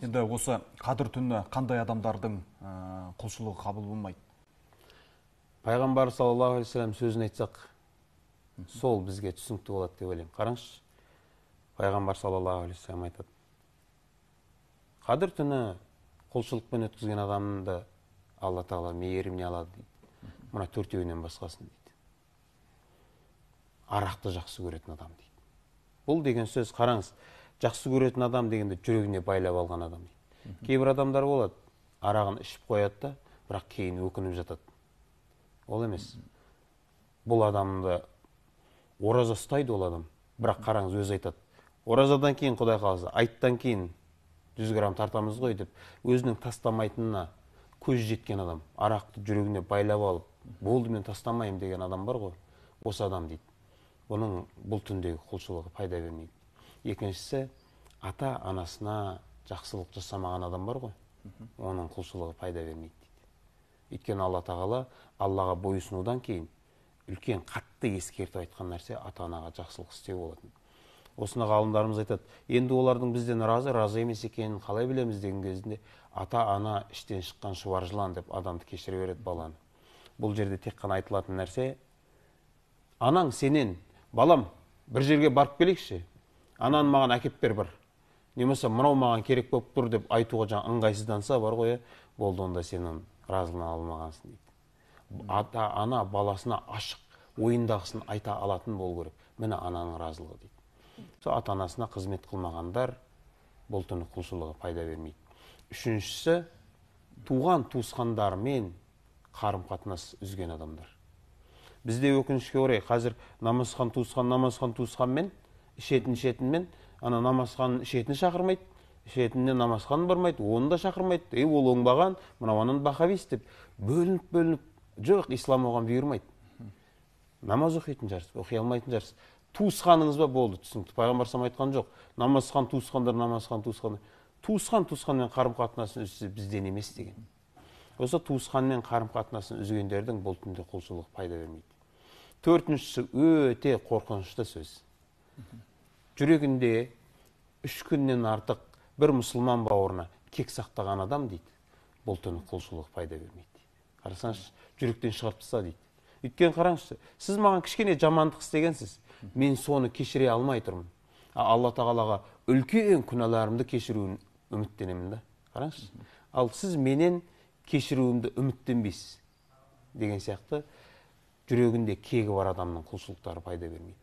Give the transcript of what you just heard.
Енді осы қадір түні қандай адамдардың құлшылығы қабыл болмайды? Пайғамбар саллаллаху алейхи вассалам сөзін айтсақ, сол бізге түсінікті болады деп ойлаймын. Қараңызшы, Пайғамбар саллаллаху алейхи вассалам айтады: қадір түні құлшылықпен өткізген адамды Алла тағала мейіріміне алады дейді. Мына төртеуінен басқасын дейді. Арақты жақсы көретін адам дейді. Бұл деген сөз, қараңыз, жақсы көретін адам дегенде жүрегіне байлап алған адам дейді. Кейбір адамдар болады, арағын ішіп қояды да, бірақ кейін өкініп жатады. Ол емес. Бұл адамды ораза ұстайды ол адам. Бірақ қараңыз, өзі айтады: оразадан кейін, Құдай қаласа, айттан кейін 100 грамм тартамыз ғой деп, өзінің тастамайтынына көз жеткен адам, арақты жүрегіне байлап алып, болды мен тастамайым деген адам бар ғой, осы адам дейді. Бұның бұл түндегі құлшылығы пайда бермейді. Екіншісі, ата анасына жақсылық жасамаған адам бар ғой, оның құлшылығы пайда бермейді дейді. Өйткені Алла тағала Аллаға бойұсынудан кейін үлкен қатты ескертіп айтқан нәрсе ата анаға жақсылық істеу болатын. Осыны ғалымдарымыз айтады: енді олардың бізден разы емес екенін қалай білеміз деген кезінде, ата ана іштен шыққан шұбар жылан деп адамды кешіре береді баланы. Бұл жерде тек қана айтылатын нәрсе: анаң сенен, балам, бір жерге барып келейікші, анан маған әкеп бер бір, немесе мынау маған керек болып тұр деп айтуға жаңа ыңғайсызданса бар ғой, болды, онда сенің разылығын алмағансың дейді. Ата ана баласына ашық, ойындағысын айта алатын болу керек. Міне ананың разылығы дейді. Сол ата анасына қызмет қылмағандар бұл түні құлшылығы пайда бермейді. Үшіншісі, туған туысқандармен қарым-қатынас үзген адамдар. Бізде өкінішке орай қазір намазхан туысқанмен ішетінмен, ана намазхан ішетін шақырмайды, ішетінне намазхан бармайды, оны да шақырмайды. Ол оңбаған, мынауанын бахавист деп бөлініп, жоқ, ислам оған бұйырмайды. Намаз оқитын жарыс, оқи алмайтын жарыс. Туысқаныңыз ба, болды, түсінікті. Пайғамбар саллаллаху алейхи вассалам айтқан жоқ: намазхан туысқандар. Туысқанмен қарым-қатынасын үзсе бізден емес деген. Осы туысқанмен қарым-қатынасын үзгендердің бұл түнде құлшылық пайда бермейді. Төртіншісі, өте қорқынышты сөз. Жүрегінде 3 күннен артық бір мұсылман бауырына кек сақтаған адам дейді, бұл түні құлшылық пайда бермейді. Қарасаңыз, жүректен шығарып тастады дейді. Өйткені қараңызшы, сіз маған кішкене жамандық істегенсіз, мен соны кешіре алмай тұрмын. Алла тағалаға үлкен күнәларымды кешіруін үміттенемін да. Қараңызшы. Ал сіз менен кешіруімді үміттенбейсіз деген сияқты, жүрегінде кегі бар адамның құлшылықтары пайда бермейді.